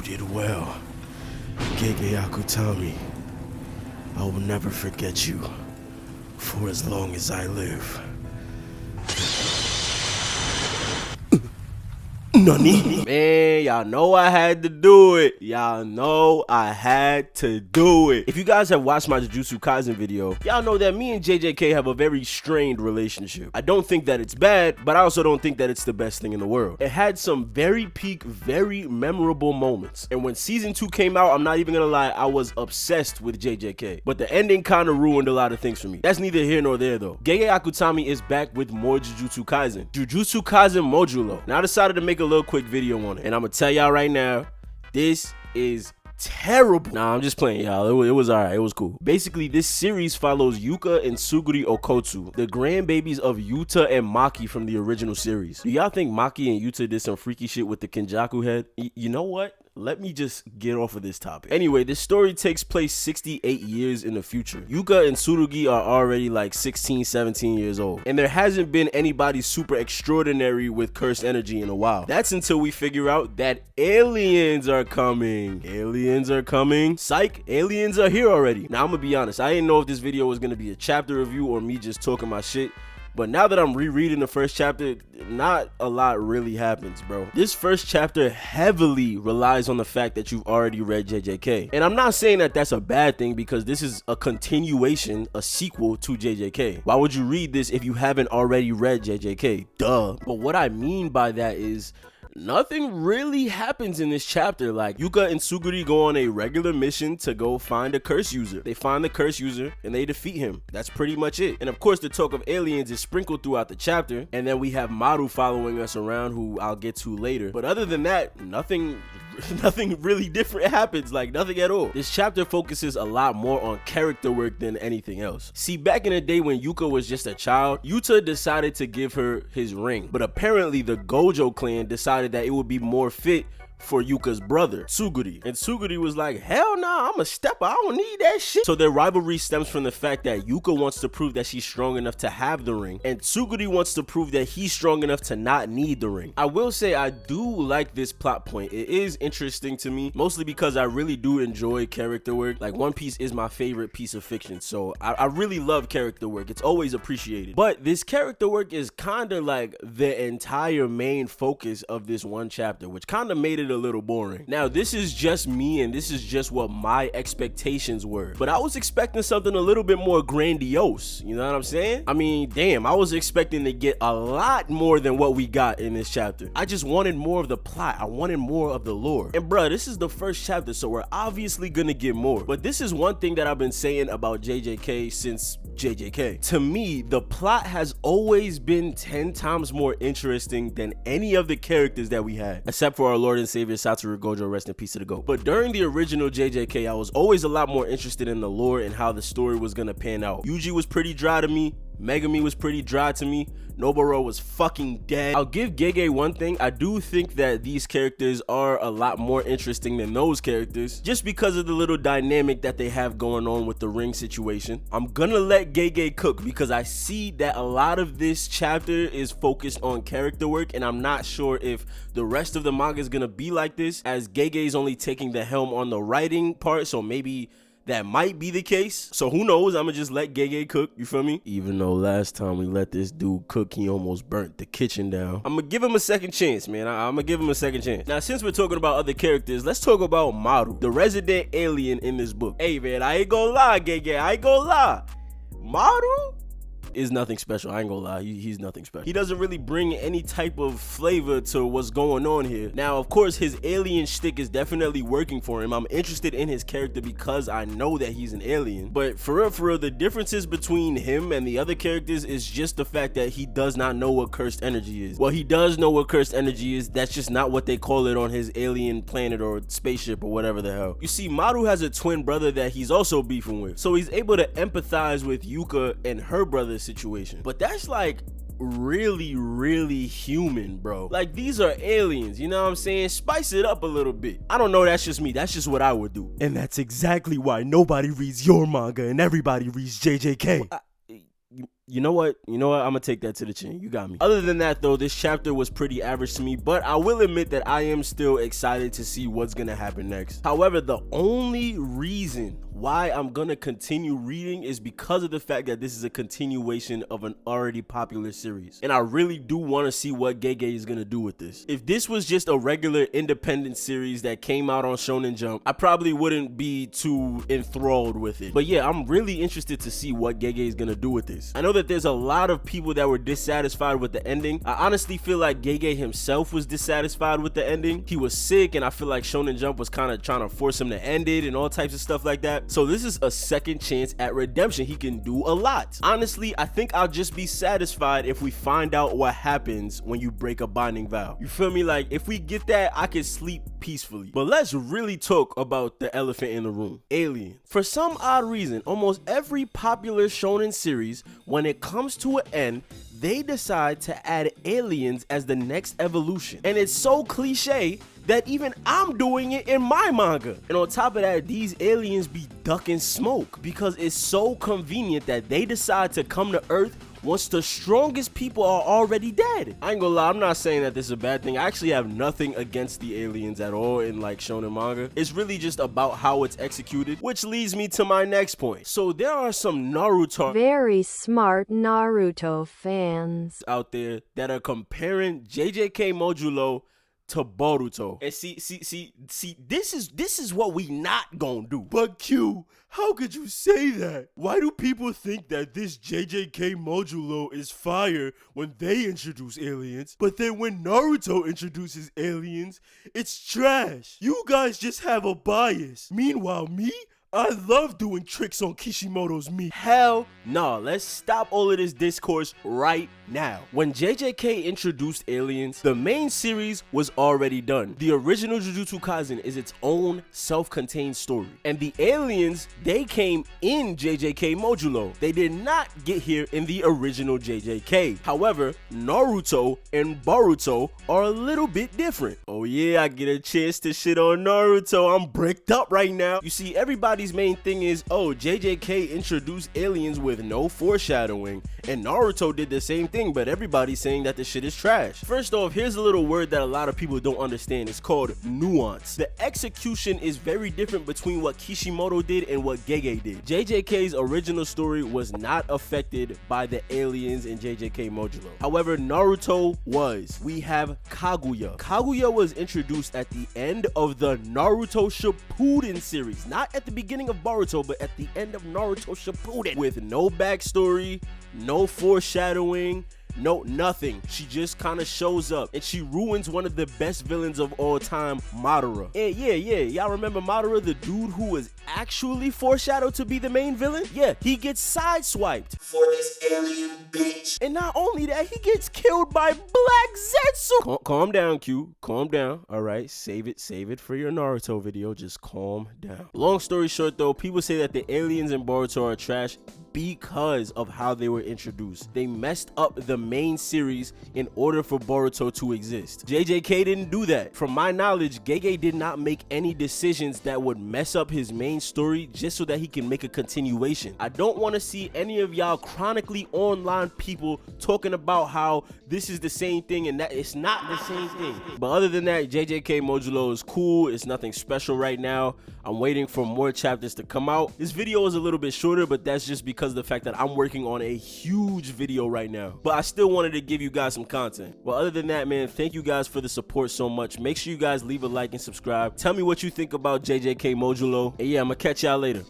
did well. GEGE Akutami. I will never forget you for as long as I live. Nani? Man, y'all know I had to do it. Y'all know I had to do it. If you guys have watched my Jujutsu Kaisen video, y'all know that me and JJK have a very strained relationship. I don't think that it's bad, but I also don't think that it's the best thing in the world. It had some very peak, very memorable moments. And when season 2 came out, I'm not even gonna lie, I was obsessed with JJK. But the ending kind of ruined a lot of things for me. That's neither here nor there though. GEGE Akutami is back with more Jujutsu Kaisen. Jujutsu Kaisen Modulo. Now I decided to make a little quick video on it, and I'm gonna tell y'all right now, this is terrible. Nah, I'm just playing, y'all. It was alright. It was cool. Basically, this series follows Yuka and Suguri Okotsu, the grandbabies of Yuta and Maki from the original series. Do y'all think Maki and Yuta did some freaky shit with the Kenjaku head? You know what? Let me just get off of this topic. Anyway, this story takes place 68 years in the future. Yuka and Tsurugi are already like 16, 17 years old. And there hasn't been anybody super extraordinary with cursed energy in a while. That's until we figure out that aliens are coming. Aliens are coming. Psych, aliens are here already. Now, I'm gonna be honest. I didn't know if this video was gonna be a chapter review or me just talking my shit. But now that I'm rereading the first chapter, not a lot really happens, bro. This first chapter heavily relies on the fact that you've already read JJK. And I'm not saying that that's a bad thing, because this is a continuation, a sequel to JJK. Why would you read this if you haven't already read JJK? Duh. But what I mean by that is, nothing really happens in this chapter. Like, Yuka and Suguri go on a regular mission to go find a curse user. They find the curse user and they defeat him. That's pretty much it. And of course, the talk of aliens is sprinkled throughout the chapter. And then we have Maru following us around, who I'll get to later. But other than that, nothing really different happens. Like, nothing at all. This chapter focuses a lot more on character work than anything else. See, back in the day when Yuka was just a child, Yuta decided to give her his ring. But apparently the Gojo clan decided that it would be more fit for Yuka's brother, Suguri. And Suguri was like, hell nah, I'm a stepper, I don't need that shit. So their rivalry stems from the fact that Yuka wants to prove that she's strong enough to have the ring, and Suguri wants to prove that he's strong enough to not need the ring. I will say I do like this plot point. It is interesting to me, mostly because I really do enjoy character work. Like, One Piece is my favorite piece of fiction, so I really love character work. It's always appreciated. But this character work is kind of like the entire main focus of this one chapter, which kind of made it a little boring. Now, this is just me, and this is just what my expectations were, but I was expecting something a little bit more grandiose. You know what I'm saying? I mean, damn, I was expecting to get a lot more than what we got in this chapter. I just wanted more of the plot. I wanted more of the lore. And bruh, this is the first chapter, so we're obviously gonna get more. But this is one thing that I've been saying about JJK since JJK. To me, the plot has always been 10 times more interesting than any of the characters that we had, except for our Lord and Savior Satoru Gojo, rest in peace to the GOAT. But during the original JJK, I was always a lot more interested in the lore and how the story was gonna pan out. Yuji was pretty dry to me. Megami was pretty dry to me. Noboro was fucking dead. I'll give GEGE one thing. I do think that these characters are a lot more interesting than those characters, just because of the little dynamic that they have going on with the ring situation. I'm gonna let GEGE cook, because I see that a lot of this chapter is focused on character work, and I'm not sure if the rest of the manga is gonna be like this, as GEGE is only taking the helm on the writing part, so maybe that might be the case. So who knows? I'ma just let GEGE cook, you feel me? Even though last time we let this dude cook, he almost burnt the kitchen down. I'ma give him a second chance, man. I'ma give him a second chance. Now, since we're talking about other characters, let's talk about Maru, the resident alien in this book. Hey man, I ain't gonna lie, GEGE, I ain't gonna lie. Maru is nothing special. I ain't gonna lie, he's nothing special. He doesn't really bring any type of flavor to what's going on here. Now, of course, his alien shtick is definitely working for him. I'm interested in his character because I know that he's an alien. But for real, the differences between him and the other characters is just the fact that he does not know what cursed energy is. Well, he does know what cursed energy is. That's just not what they call it on his alien planet or spaceship or whatever the hell. You see, Maru has a twin brother that he's also beefing with, so he's able to empathize with Yuka and her brother's situation. But that's like really human, bro. Like, these are aliens, you know what I'm saying? Spice it up a little bit. I don't know, that's just me. That's just what I would do. And that's exactly why nobody reads your manga and everybody reads JJK. You know what? I'm gonna take that to the chin. You got me. Other than that though, this chapter was pretty average to me, but I will admit that I am still excited to see what's gonna happen next. However, the only reason why I'm gonna continue reading is because of the fact that this is a continuation of an already popular series, and I really do want to see what GEGE is gonna do with this. If this was just a regular independent series that came out on Shonen Jump, I probably wouldn't be too enthralled with it. But yeah, I'm really interested to see what GEGE is gonna do with this. I know that there's a lot of people that were dissatisfied with the ending. I honestly feel like GEGE himself was dissatisfied with the ending. He was sick, and I feel like Shonen Jump was kind of trying to force him to end it and all types of stuff like that. So this is a second chance at redemption. He can do a lot. Honestly, I think I'll just be satisfied if we find out what happens when you break a binding vow. You feel me? Like, if we get that, I can sleep peacefully. But let's really talk about the elephant in the room: Alien. For some odd reason, almost every popular shonen series, when it comes to an end, they decide to add aliens as the next evolution. And it's so cliche that even I'm doing it in my manga. And on top of that, these aliens be ducking smoke because it's so convenient that they decide to come to Earth once the strongest people are already dead. I ain't gonna lie, I'm not saying that this is a bad thing. I actually have nothing against the aliens at all in like shonen manga. It's really just about how it's executed, which leads me to my next point. So there are some Naruto very smart Naruto fans out there that are comparing JJK Modulo to Boruto. And see, this is what we not gonna do. But Q, how could you say that? Why do people think that this JJK Modulo is fire when they introduce aliens, but then when Naruto introduces aliens, it's trash? You guys just have a bias. Meanwhile, me, I love doing tricks on Kishimoto's meat. Hell no, let's stop all of this discourse right now. When JJK introduced aliens, the main series was already done. The original Jujutsu Kaisen is its own self-contained story. And the aliens, they came in JJK Modulo. They did not get here in the original JJK. However, Naruto and Boruto are a little bit different. Oh yeah, I get a chance to shit on Naruto. I'm bricked up right now. You see, everybody's main thing is, oh, JJK introduced aliens with no foreshadowing, and Naruto did the same thing, but everybody's saying that this shit is trash. First off, here's a little word that a lot of people don't understand. It's called nuance. The execution is very different between what Kishimoto did and what GEGE did. JJK's original story was not affected by the aliens in JJK Modulo. However, Naruto was. We have Kaguya. Kaguya was introduced at the end of the Naruto Shippuden series, not at the beginning of Boruto, but at the end of Naruto Shippuden, with no backstory, no foreshadowing, no nothing. She just kind of shows up and she ruins one of the best villains of all time, Madara. And yeah, y'all remember Madara, the dude who was actually foreshadowed to be the main villain? Yeah, he gets sideswiped for this alien bitch. And not only that, he gets killed by Black Zetsu. Calm down, Q. Calm down. All right, save it for your Naruto video. Just calm down. Long story short though, people say that the aliens in Boruto are trash because of how they were introduced. They messed up the main series in order for Boruto to exist. JJK didn't do that. From my knowledge, GEGE did not make any decisions that would mess up his main story just so that he can make a continuation. I don't want to see any of y'all chronically online people talking about how this is the same thing and that it's not the same thing. But other than that, JJK Modulo is cool. It's nothing special right now. I'm waiting for more chapters to come out. This video is a little bit shorter, but that's just because of the fact that I'm working on a huge video right now. But I still wanted to give you guys some content. Well, other than that, man, thank you guys for the support so much. Make sure you guys leave a like and subscribe. Tell me what you think about JJK Modulo. And yeah, I'm gonna catch y'all later.